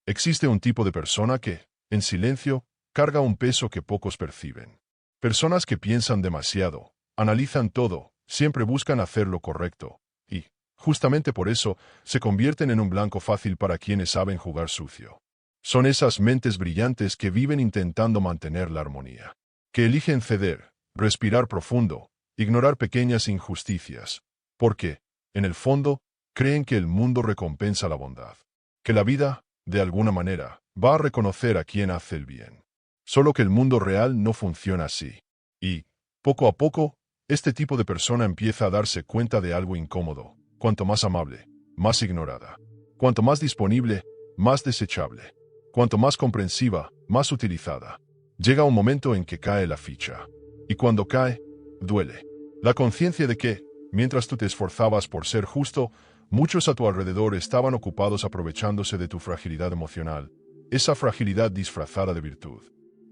Existe un tipo de persona que, en silencio, carga un peso que pocos perciben. Personas que piensan demasiado, analizan todo, siempre buscan hacer lo correcto, y, justamente por eso, se convierten en un blanco fácil para quienes saben jugar sucio. Son esas mentes brillantes que viven intentando mantener la armonía, que eligen ceder, respirar profundo, ignorar pequeñas injusticias, porque, en el fondo, creen que el mundo recompensa la bondad, que la vida, de alguna manera, va a reconocer a quien hace el bien. Solo que el mundo real no funciona así. Y, poco a poco, este tipo de persona empieza a darse cuenta de algo incómodo. Cuanto más amable, más ignorada. Cuanto más disponible, más desechable. Cuanto más comprensiva, más utilizada. Llega un momento en que cae la ficha. Y cuando cae, duele. La conciencia de que, mientras tú te esforzabas por ser justo, muchos a tu alrededor estaban ocupados aprovechándose de tu fragilidad emocional, esa fragilidad disfrazada de virtud.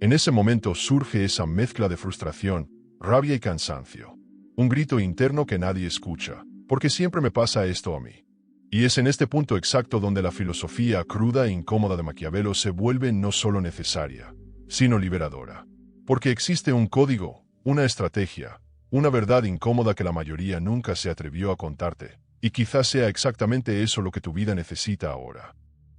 En ese momento surge esa mezcla de frustración, rabia y cansancio. Un grito interno que nadie escucha, porque siempre me pasa esto a mí. Y es en este punto exacto donde la filosofía cruda e incómoda de Maquiavelo se vuelve no solo necesaria, sino liberadora. Porque existe un código, una estrategia, una verdad incómoda que la mayoría nunca se atrevió a contarte, y quizás sea exactamente eso lo que tu vida necesita ahora.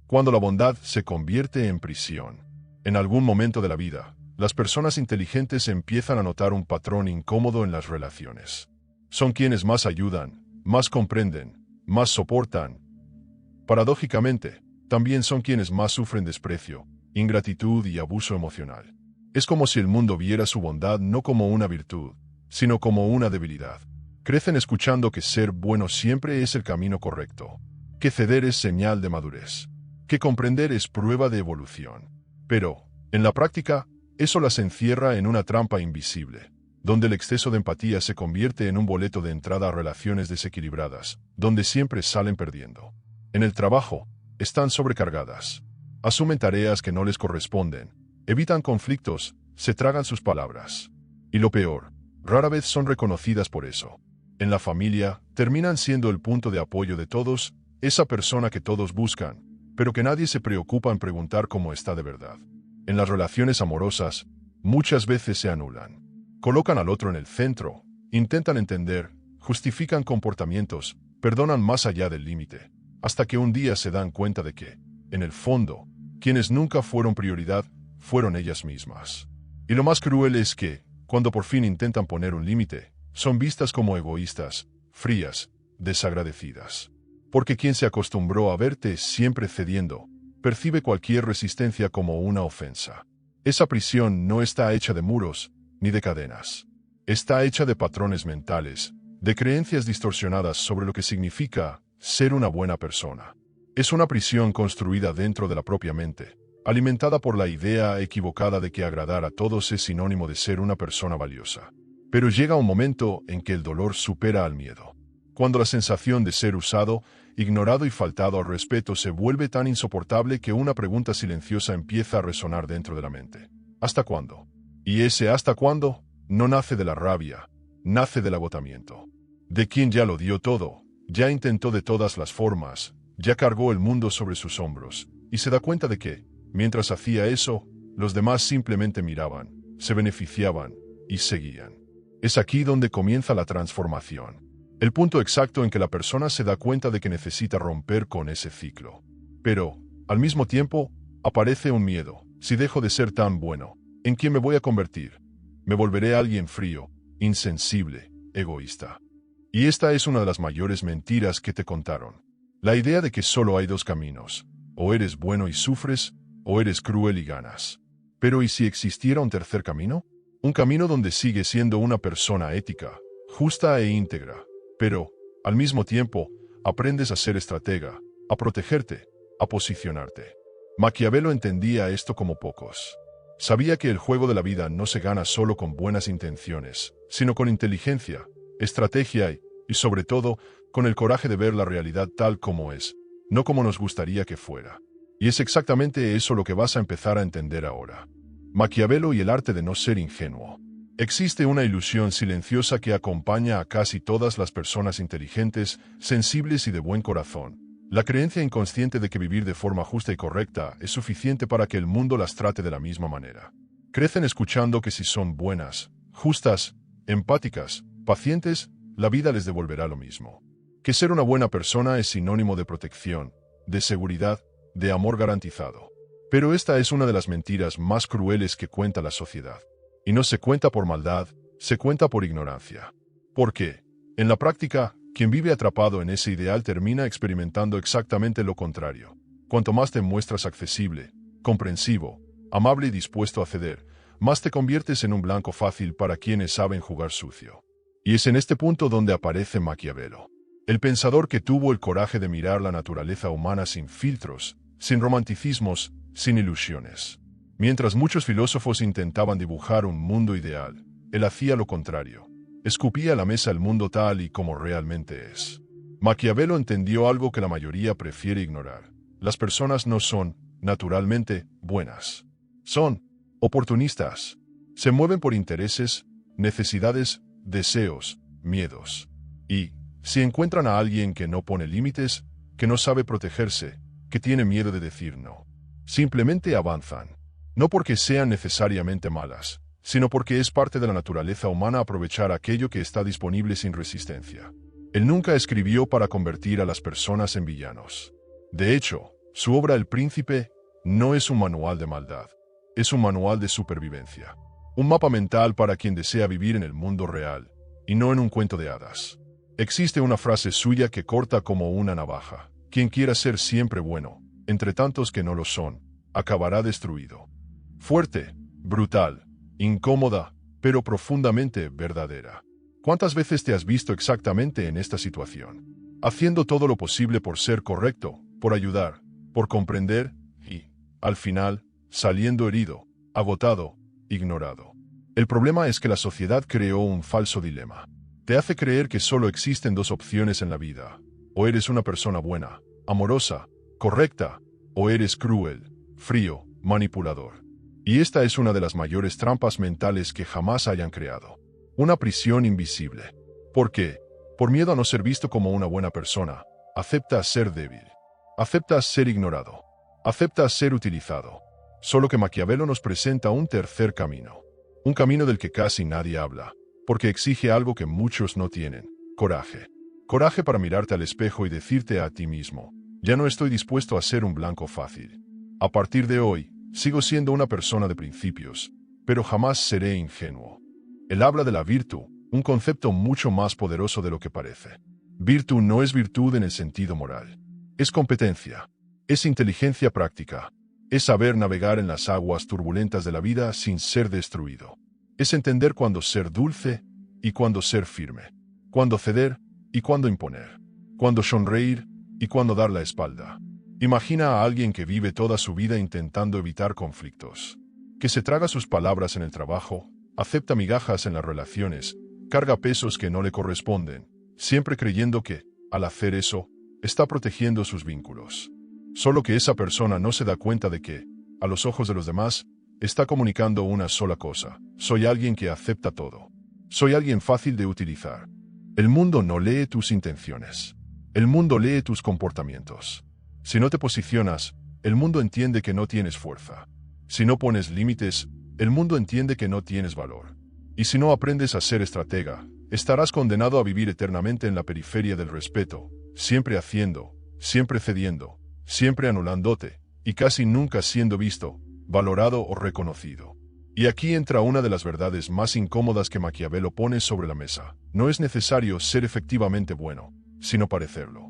Cuando la bondad se convierte en prisión. En algún momento de la vida, las personas inteligentes empiezan a notar un patrón incómodo en las relaciones. Son quienes más ayudan, más comprenden, más soportan. Paradójicamente, también son quienes más sufren desprecio, ingratitud y abuso emocional. Es como si el mundo viera su bondad no como una virtud, sino como una debilidad. Crecen escuchando que ser bueno siempre es el camino correcto, que ceder es señal de madurez, que comprender es prueba de evolución. Pero, en la práctica, eso las encierra en una trampa invisible, donde el exceso de empatía se convierte en un boleto de entrada a relaciones desequilibradas, donde siempre salen perdiendo. En el trabajo, están sobrecargadas. Asumen tareas que no les corresponden, evitan conflictos, se tragan sus palabras. Y lo peor, rara vez son reconocidas por eso. En la familia, terminan siendo el punto de apoyo de todos, esa persona que todos buscan, pero que nadie se preocupa en preguntar cómo está de verdad. En las relaciones amorosas, muchas veces se anulan. Colocan al otro en el centro, intentan entender, justifican comportamientos, perdonan más allá del límite, hasta que un día se dan cuenta de que, en el fondo, quienes nunca fueron prioridad, fueron ellas mismas. Y lo más cruel es que, cuando por fin intentan poner un límite, son vistas como egoístas, frías, desagradecidas. Porque quien se acostumbró a verte siempre cediendo, percibe cualquier resistencia como una ofensa. Esa prisión no está hecha de muros, ni de cadenas. Está hecha de patrones mentales, de creencias distorsionadas sobre lo que significa ser una buena persona. Es una prisión construida dentro de la propia mente, alimentada por la idea equivocada de que agradar a todos es sinónimo de ser una persona valiosa. Pero llega un momento en que el dolor supera al miedo. Cuando la sensación de ser usado, ignorado y faltado al respeto se vuelve tan insoportable que una pregunta silenciosa empieza a resonar dentro de la mente. ¿Hasta cuándo? Y ese ¿hasta cuándo? No nace de la rabia, nace del agotamiento. De quien ya lo dio todo, ya intentó de todas las formas, ya cargó el mundo sobre sus hombros, y se da cuenta de que, mientras hacía eso, los demás simplemente miraban, se beneficiaban y seguían. Es aquí donde comienza la transformación. El punto exacto en que la persona se da cuenta de que necesita romper con ese ciclo. Pero, al mismo tiempo, aparece un miedo. Si dejo de ser tan bueno, ¿en quién me voy a convertir? Me volveré alguien frío, insensible, egoísta. Y esta es una de las mayores mentiras que te contaron. La idea de que solo hay dos caminos. O eres bueno y sufres, o eres cruel y ganas. Pero ¿y si existiera un tercer camino? Un camino donde sigues siendo una persona ética, justa e íntegra. Pero, al mismo tiempo, aprendes a ser estratega, a protegerte, a posicionarte. Maquiavelo entendía esto como pocos. Sabía que el juego de la vida no se gana solo con buenas intenciones, sino con inteligencia, estrategia y sobre todo, con el coraje de ver la realidad tal como es, no como nos gustaría que fuera. Y es exactamente eso lo que vas a empezar a entender ahora. Maquiavelo y el arte de no ser ingenuo. Existe una ilusión silenciosa que acompaña a casi todas las personas inteligentes, sensibles y de buen corazón. La creencia inconsciente de que vivir de forma justa y correcta es suficiente para que el mundo las trate de la misma manera. Crecen escuchando que si son buenas, justas, empáticas, pacientes, la vida les devolverá lo mismo. Que ser una buena persona es sinónimo de protección, de seguridad, de amor garantizado. Pero esta es una de las mentiras más crueles que cuenta la sociedad. Y no se cuenta por maldad, se cuenta por ignorancia. Porque, en la práctica, quien vive atrapado en ese ideal termina experimentando exactamente lo contrario. Cuanto más te muestras accesible, comprensivo, amable y dispuesto a ceder, más te conviertes en un blanco fácil para quienes saben jugar sucio. Y es en este punto donde aparece Maquiavelo. El pensador que tuvo el coraje de mirar la naturaleza humana sin filtros, sin romanticismos, sin ilusiones. Mientras muchos filósofos intentaban dibujar un mundo ideal, él hacía lo contrario. Escupía a la mesa el mundo tal y como realmente es. Maquiavelo entendió algo que la mayoría prefiere ignorar. Las personas no son, naturalmente, buenas. Son oportunistas. Se mueven por intereses, necesidades, deseos, miedos. Y, si encuentran a alguien que no pone límites, que no sabe protegerse, que tiene miedo de decir no, simplemente avanzan. No porque sean necesariamente malas, sino porque es parte de la naturaleza humana aprovechar aquello que está disponible sin resistencia. Él nunca escribió para convertir a las personas en villanos. De hecho, su obra El Príncipe no es un manual de maldad, es un manual de supervivencia. Un mapa mental para quien desea vivir en el mundo real, y no en un cuento de hadas. Existe una frase suya que corta como una navaja. Quien quiera ser siempre bueno, entre tantos que no lo son, acabará destruido. Fuerte, brutal, incómoda, pero profundamente verdadera. ¿Cuántas veces te has visto exactamente en esta situación? Haciendo todo lo posible por ser correcto, por ayudar, por comprender y, al final, saliendo herido, agotado, ignorado. El problema es que la sociedad creó un falso dilema. Te hace creer que solo existen dos opciones en la vida. O eres una persona buena, amorosa, correcta, o eres cruel, frío, manipulador. Y esta es una de las mayores trampas mentales que jamás hayan creado. Una prisión invisible. ¿Por qué? Por miedo a no ser visto como una buena persona, aceptas ser débil. Aceptas ser ignorado. Aceptas ser utilizado. Solo que Maquiavelo nos presenta un tercer camino. Un camino del que casi nadie habla, porque exige algo que muchos no tienen: coraje. Coraje para mirarte al espejo y decirte a ti mismo: ya no estoy dispuesto a ser un blanco fácil. A partir de hoy, sigo siendo una persona de principios, pero jamás seré ingenuo. Él habla de la virtud, un concepto mucho más poderoso de lo que parece. Virtud no es virtud en el sentido moral. Es competencia. Es inteligencia práctica. Es saber navegar en las aguas turbulentas de la vida sin ser destruido. Es entender cuándo ser dulce y cuándo ser firme. Cuándo ceder y cuándo imponer. Cuándo sonreír y cuándo dar la espalda. Imagina a alguien que vive toda su vida intentando evitar conflictos, que se traga sus palabras en el trabajo, acepta migajas en las relaciones, carga pesos que no le corresponden, siempre creyendo que, al hacer eso, está protegiendo sus vínculos. Solo que esa persona no se da cuenta de que, a los ojos de los demás, está comunicando una sola cosa: soy alguien que acepta todo. Soy alguien fácil de utilizar. El mundo no lee tus intenciones. El mundo lee tus comportamientos. Si no te posicionas, el mundo entiende que no tienes fuerza. Si no pones límites, el mundo entiende que no tienes valor. Y si no aprendes a ser estratega, estarás condenado a vivir eternamente en la periferia del respeto, siempre haciendo, siempre cediendo, siempre anulándote, y casi nunca siendo visto, valorado o reconocido. Y aquí entra una de las verdades más incómodas que Maquiavelo pone sobre la mesa. No es necesario ser efectivamente bueno, sino parecerlo.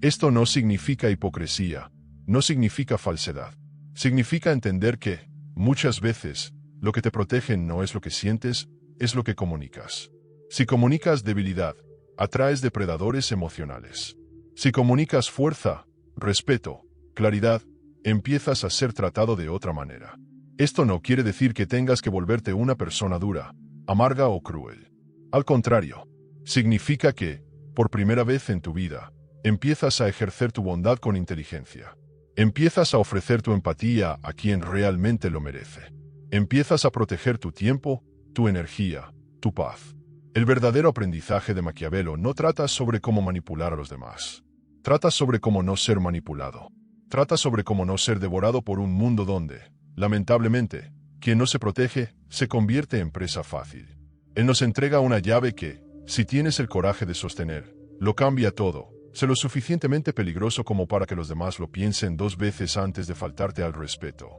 Esto no significa hipocresía, no significa falsedad. Significa entender que, muchas veces, lo que te protege no es lo que sientes, es lo que comunicas. Si comunicas debilidad, atraes depredadores emocionales. Si comunicas fuerza, respeto, claridad, empiezas a ser tratado de otra manera. Esto no quiere decir que tengas que volverte una persona dura, amarga o cruel. Al contrario, significa que, por primera vez en tu vida, empiezas a ejercer tu bondad con inteligencia. Empiezas a ofrecer tu empatía a quien realmente lo merece. Empiezas a proteger tu tiempo, tu energía, tu paz. El verdadero aprendizaje de Maquiavelo no trata sobre cómo manipular a los demás. Trata sobre cómo no ser manipulado. Trata sobre cómo no ser devorado por un mundo donde, lamentablemente, quien no se protege, se convierte en presa fácil. Él nos entrega una llave que, si tienes el coraje de sostener, lo cambia todo. Sé lo suficientemente peligroso como para que los demás lo piensen 2 veces antes de faltarte al respeto.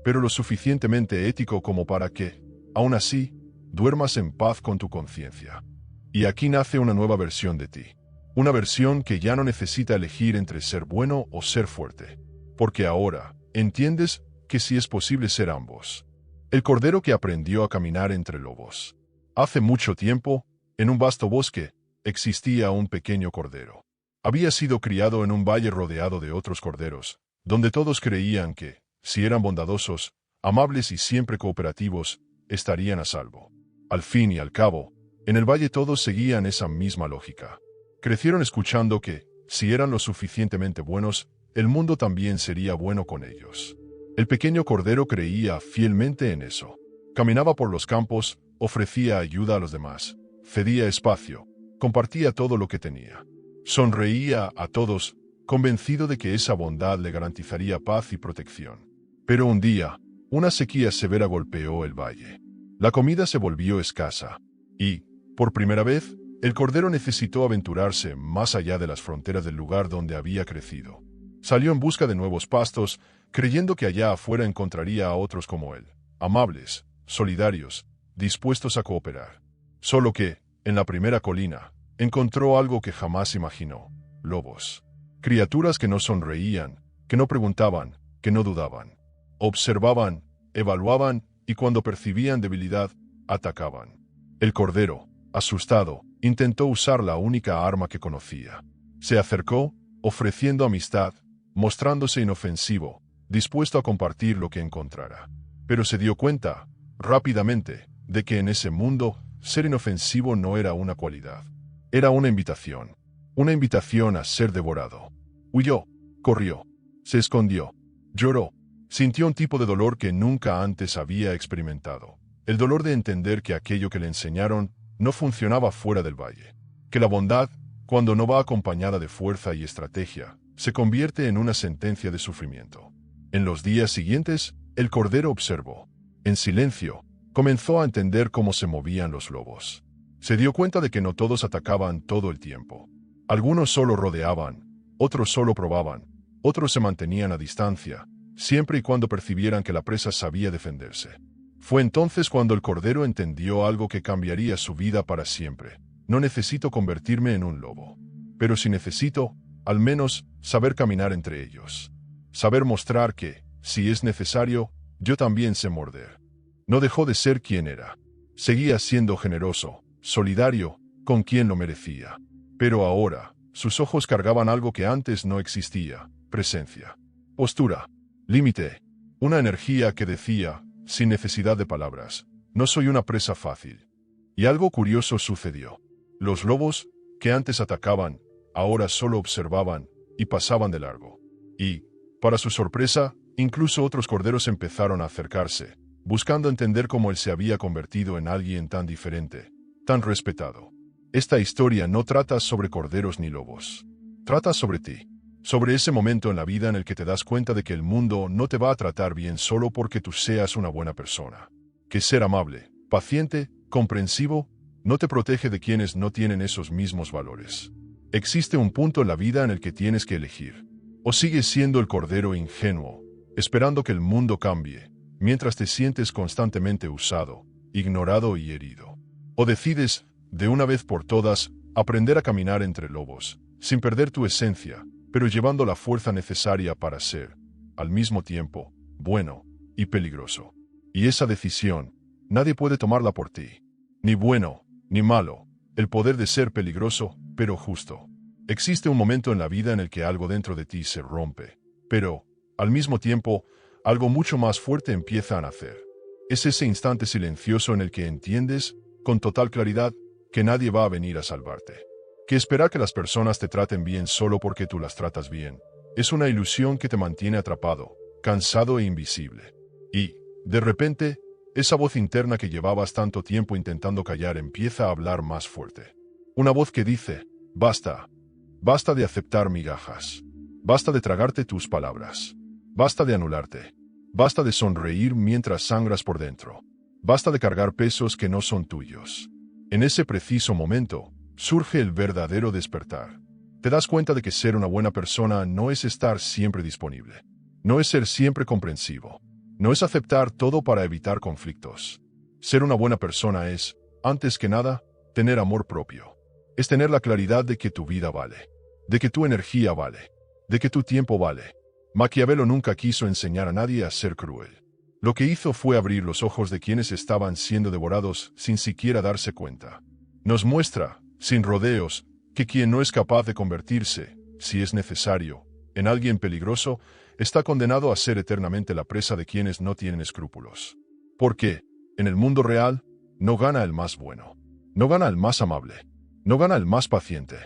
Pero lo suficientemente ético como para que, aún así, duermas en paz con tu conciencia. Y aquí nace una nueva versión de ti. Una versión que ya no necesita elegir entre ser bueno o ser fuerte. Porque ahora, entiendes que sí es posible ser ambos. El cordero que aprendió a caminar entre lobos. Hace mucho tiempo, en un vasto bosque, existía un pequeño cordero. Había sido criado en un valle rodeado de otros corderos, donde todos creían que, si eran bondadosos, amables y siempre cooperativos, estarían a salvo. Al fin y al cabo, en el valle todos seguían esa misma lógica. Crecieron escuchando que, si eran lo suficientemente buenos, el mundo también sería bueno con ellos. El pequeño cordero creía fielmente en eso. Caminaba por los campos, ofrecía ayuda a los demás, cedía espacio, compartía todo lo que tenía. Sonreía a todos, convencido de que esa bondad le garantizaría paz y protección. Pero un día, una sequía severa golpeó el valle. La comida se volvió escasa, y, por primera vez, el cordero necesitó aventurarse más allá de las fronteras del lugar donde había crecido. Salió en busca de nuevos pastos, creyendo que allá afuera encontraría a otros como él, amables, solidarios, dispuestos a cooperar. Solo que, en la primera colina, encontró algo que jamás imaginó: lobos. Criaturas que no sonreían, que no preguntaban, que no dudaban. Observaban, evaluaban y cuando percibían debilidad, atacaban. El cordero, asustado, intentó usar la única arma que conocía. Se acercó, ofreciendo amistad, mostrándose inofensivo, dispuesto a compartir lo que encontrara. Pero se dio cuenta, rápidamente, de que en ese mundo, ser inofensivo no era una cualidad. Era una invitación a ser devorado. Huyó, corrió, se escondió, lloró, sintió un tipo de dolor que nunca antes había experimentado. El dolor de entender que aquello que le enseñaron no funcionaba fuera del valle. Que la bondad, cuando no va acompañada de fuerza y estrategia, se convierte en una sentencia de sufrimiento. En los días siguientes, el cordero observó. En silencio, comenzó a entender cómo se movían los lobos. Se dio cuenta de que no todos atacaban todo el tiempo. Algunos solo rodeaban, otros solo probaban, otros se mantenían a distancia, siempre y cuando percibieran que la presa sabía defenderse. Fue entonces cuando el cordero entendió algo que cambiaría su vida para siempre. No necesito convertirme en un lobo. Pero sí necesito, al menos, saber caminar entre ellos. Saber mostrar que, si es necesario, yo también sé morder. No dejó de ser quien era. Seguía siendo generoso, solidario, con quien lo merecía. Pero ahora, sus ojos cargaban algo que antes no existía: presencia, postura, límite, una energía que decía, sin necesidad de palabras: no soy una presa fácil. Y algo curioso sucedió. Los lobos, que antes atacaban, ahora solo observaban y pasaban de largo. Y, para su sorpresa, incluso otros corderos empezaron a acercarse, buscando entender cómo él se había convertido en alguien tan diferente, tan respetado. Esta historia no trata sobre corderos ni lobos. Trata sobre ti. Sobre ese momento en la vida en el que te das cuenta de que el mundo no te va a tratar bien solo porque tú seas una buena persona. Que ser amable, paciente, comprensivo, no te protege de quienes no tienen esos mismos valores. Existe un punto en la vida en el que tienes que elegir. O sigues siendo el cordero ingenuo, esperando que el mundo cambie, mientras te sientes constantemente usado, ignorado y herido. O decides, de una vez por todas, aprender a caminar entre lobos, sin perder tu esencia, pero llevando la fuerza necesaria para ser, al mismo tiempo, bueno y peligroso. Y esa decisión, nadie puede tomarla por ti. Ni bueno, ni malo, el poder de ser peligroso, pero justo. Existe un momento en la vida en el que algo dentro de ti se rompe, pero, al mismo tiempo, algo mucho más fuerte empieza a nacer. Es ese instante silencioso en el que entiendes, con total claridad, que nadie va a venir a salvarte. Que esperar que las personas te traten bien solo porque tú las tratas bien, es una ilusión que te mantiene atrapado, cansado e invisible. Y, de repente, esa voz interna que llevabas tanto tiempo intentando callar empieza a hablar más fuerte. Una voz que dice: basta, Basta de aceptar migajas. Basta de tragarte tus palabras. Basta de anularte. Basta de sonreír mientras sangras por dentro. Basta de cargar pesos que no son tuyos. En ese preciso momento, surge el verdadero despertar. Te das cuenta de que ser una buena persona no es estar siempre disponible. No es ser siempre comprensivo. No es aceptar todo para evitar conflictos. Ser una buena persona es, antes que nada, tener amor propio. Es tener la claridad de que tu vida vale. De que tu energía vale. De que tu tiempo vale. Maquiavelo nunca quiso enseñar a nadie a ser cruel. Lo que hizo fue abrir los ojos de quienes estaban siendo devorados sin siquiera darse cuenta. Nos muestra, sin rodeos, que quien no es capaz de convertirse, si es necesario, en alguien peligroso, está condenado a ser eternamente la presa de quienes no tienen escrúpulos. Porque, en el mundo real, no gana el más bueno. No gana el más amable. No gana el más paciente.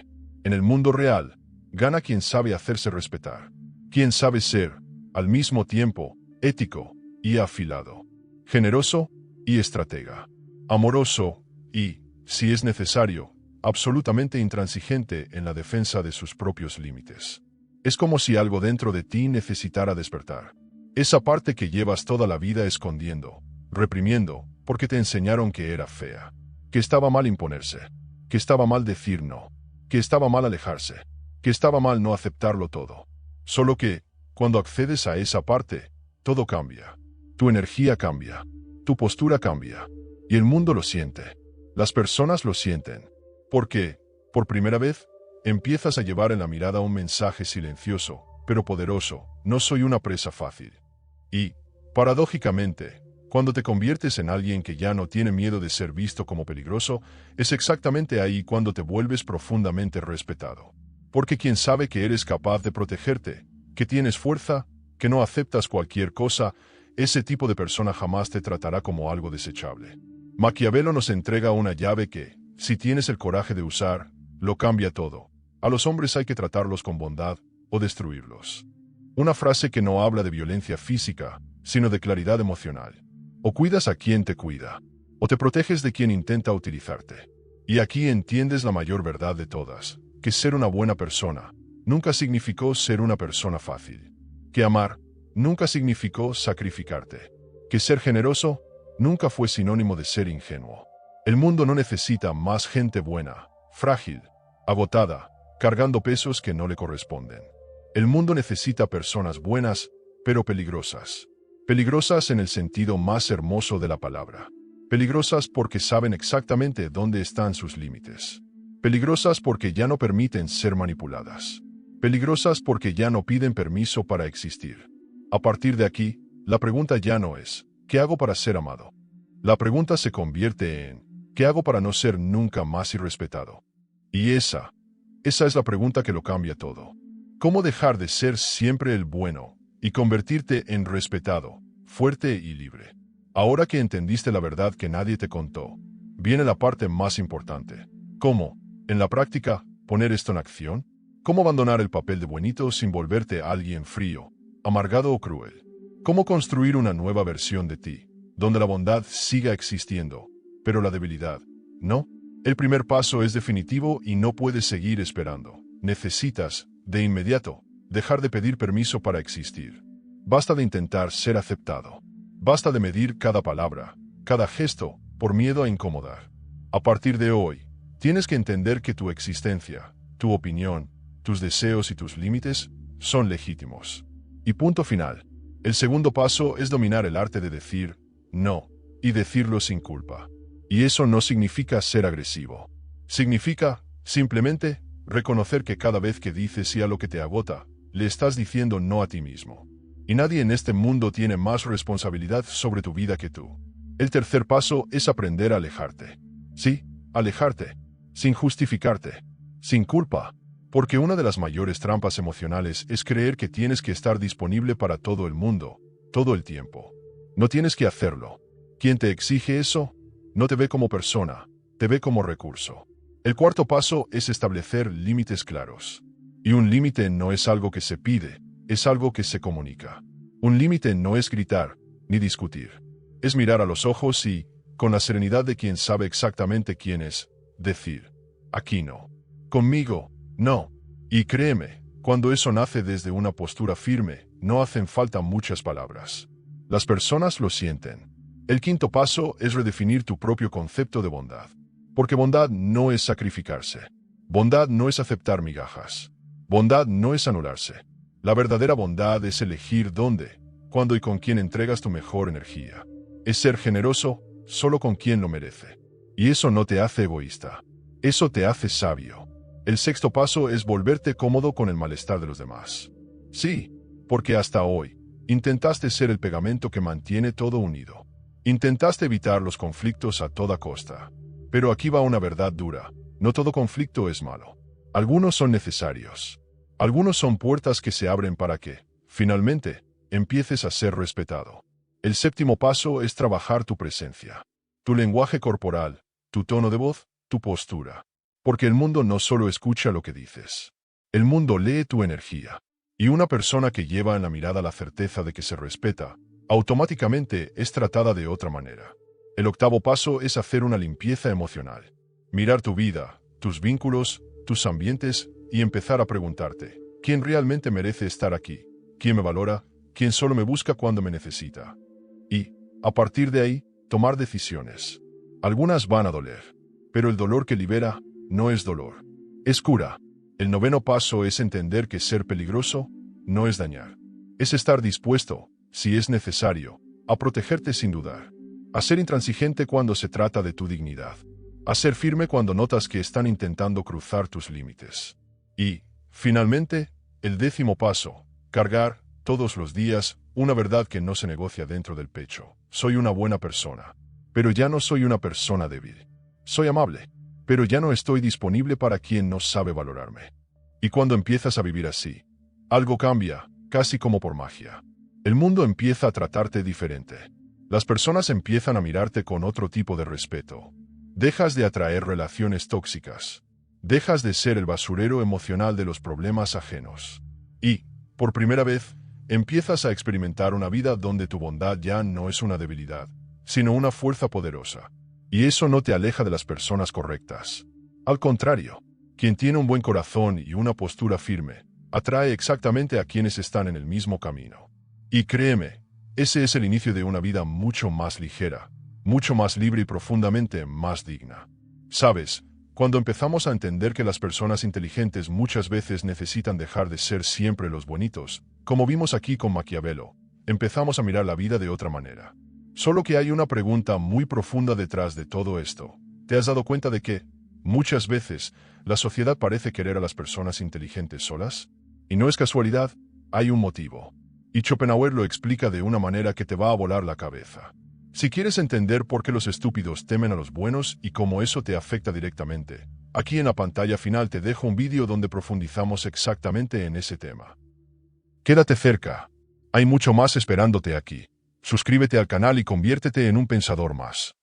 En el mundo real, gana quien sabe hacerse respetar. Quien sabe ser, al mismo tiempo, ético y afilado. Generoso y estratega. Amoroso y, si es necesario, absolutamente intransigente en la defensa de sus propios límites. Es como si algo dentro de ti necesitara despertar. Esa parte que llevas toda la vida escondiendo, reprimiendo, porque te enseñaron que era fea, que estaba mal imponerse, que estaba mal decir no, que estaba mal alejarse, que estaba mal no aceptarlo todo. Solo que, cuando accedes a esa parte, todo cambia. Tu energía cambia, tu postura cambia, y el mundo lo siente. Las personas lo sienten. Porque, por primera vez, empiezas a llevar en la mirada un mensaje silencioso, pero poderoso: no soy una presa fácil. Y, paradójicamente, cuando te conviertes en alguien que ya no tiene miedo de ser visto como peligroso, es exactamente ahí cuando te vuelves profundamente respetado. Porque quien sabe que eres capaz de protegerte, que tienes fuerza, que no aceptas cualquier cosa, ese tipo de persona jamás te tratará como algo desechable. Maquiavelo nos entrega una llave que, si tienes el coraje de usar, lo cambia todo. A los hombres hay que tratarlos con bondad o destruirlos. Una frase que no habla de violencia física, sino de claridad emocional. O cuidas a quien te cuida, o te proteges de quien intenta utilizarte. Y aquí entiendes la mayor verdad de todas, que ser una buena persona nunca significó ser una persona fácil. Que amar nunca significó sacrificarte. Que ser generoso nunca fue sinónimo de ser ingenuo. El mundo no necesita más gente buena, frágil, agotada, cargando pesos que no le corresponden. El mundo necesita personas buenas, pero peligrosas. Peligrosas en el sentido más hermoso de la palabra. Peligrosas porque saben exactamente dónde están sus límites. Peligrosas porque ya no permiten ser manipuladas. Peligrosas porque ya no piden permiso para existir. A partir de aquí, la pregunta ya no es, ¿qué hago para ser amado? La pregunta se convierte en, ¿qué hago para no ser nunca más irrespetado? Y esa es la pregunta que lo cambia todo. ¿Cómo dejar de ser siempre el bueno y convertirte en respetado, fuerte y libre? Ahora que entendiste la verdad que nadie te contó, viene la parte más importante. ¿Cómo, en la práctica, poner esto en acción? ¿Cómo abandonar el papel de buenito sin volverte alguien frío, amargado o cruel? ¿Cómo construir una nueva versión de ti, donde la bondad siga existiendo, pero la debilidad no? El primer paso es definitivo y no puedes seguir esperando. Necesitas, de inmediato, dejar de pedir permiso para existir. Basta de intentar ser aceptado. Basta de medir cada palabra, cada gesto, por miedo a incomodar. A partir de hoy, tienes que entender que tu existencia, tu opinión, tus deseos y tus límites son legítimos. Y punto final. El segundo paso es dominar el arte de decir no, y decirlo sin culpa. Y eso no significa ser agresivo. Significa, simplemente, reconocer que cada vez que dices sí a lo que te agota, le estás diciendo no a ti mismo. Y nadie en este mundo tiene más responsabilidad sobre tu vida que tú. El tercer paso es aprender a alejarte. Sí, alejarte, sin justificarte, sin culpa. Porque una de las mayores trampas emocionales es creer que tienes que estar disponible para todo el mundo, todo el tiempo. No tienes que hacerlo. Quien te exige eso, no te ve como persona, te ve como recurso. El cuarto paso es establecer límites claros. Y un límite no es algo que se pide, es algo que se comunica. Un límite no es gritar, ni discutir. Es mirar a los ojos y, con la serenidad de quien sabe exactamente quién es, decir, aquí no. Conmigo, no. Y créeme, cuando eso nace desde una postura firme, no hacen falta muchas palabras. Las personas lo sienten. El quinto paso es redefinir tu propio concepto de bondad. Porque bondad no es sacrificarse. Bondad no es aceptar migajas. Bondad no es anularse. La verdadera bondad es elegir dónde, cuándo y con quién entregas tu mejor energía. Es ser generoso solo con quien lo merece. Y eso no te hace egoísta. Eso te hace sabio. El sexto paso es volverte cómodo con el malestar de los demás. Sí, porque hasta hoy, intentaste ser el pegamento que mantiene todo unido. Intentaste evitar los conflictos a toda costa. Pero aquí va una verdad dura. No todo conflicto es malo. Algunos son necesarios. Algunos son puertas que se abren para que, finalmente, empieces a ser respetado. El séptimo paso es trabajar tu presencia. Tu lenguaje corporal, tu tono de voz, tu postura. Porque el mundo no solo escucha lo que dices. El mundo lee tu energía. Y una persona que lleva en la mirada la certeza de que se respeta, automáticamente es tratada de otra manera. El octavo paso es hacer una limpieza emocional. Mirar tu vida, tus vínculos, tus ambientes y empezar a preguntarte, ¿quién realmente merece estar aquí? ¿Quién me valora? ¿Quién solo me busca cuando me necesita? Y, a partir de ahí, tomar decisiones. Algunas van a doler, pero el dolor que libera no es dolor, es cura. El noveno paso es entender que ser peligroso no es dañar. Es estar dispuesto, si es necesario, a protegerte sin dudar. A ser intransigente cuando se trata de tu dignidad. A ser firme cuando notas que están intentando cruzar tus límites. Y, finalmente, el décimo paso, cargar, todos los días, una verdad que no se negocia dentro del pecho. Soy una buena persona, pero ya no soy una persona débil. Soy amable, pero ya no estoy disponible para quien no sabe valorarme. Y cuando empiezas a vivir así, algo cambia, casi como por magia. El mundo empieza a tratarte diferente. Las personas empiezan a mirarte con otro tipo de respeto. Dejas de atraer relaciones tóxicas. Dejas de ser el basurero emocional de los problemas ajenos. Y, por primera vez, empiezas a experimentar una vida donde tu bondad ya no es una debilidad, sino una fuerza poderosa. Y eso no te aleja de las personas correctas. Al contrario, quien tiene un buen corazón y una postura firme, atrae exactamente a quienes están en el mismo camino. Y créeme, ese es el inicio de una vida mucho más ligera, mucho más libre y profundamente más digna. ¿Sabes? Cuando empezamos a entender que las personas inteligentes muchas veces necesitan dejar de ser siempre los bonitos, como vimos aquí con Maquiavelo, empezamos a mirar la vida de otra manera. Solo que hay una pregunta muy profunda detrás de todo esto. ¿Te has dado cuenta de que, muchas veces, la sociedad parece querer a las personas inteligentes solas? Y no es casualidad, hay un motivo. Y Schopenhauer lo explica de una manera que te va a volar la cabeza. Si quieres entender por qué los estúpidos temen a los buenos y cómo eso te afecta directamente, aquí en la pantalla final te dejo un vídeo donde profundizamos exactamente en ese tema. Quédate cerca. Hay mucho más esperándote aquí. Suscríbete al canal y conviértete en un pensador más.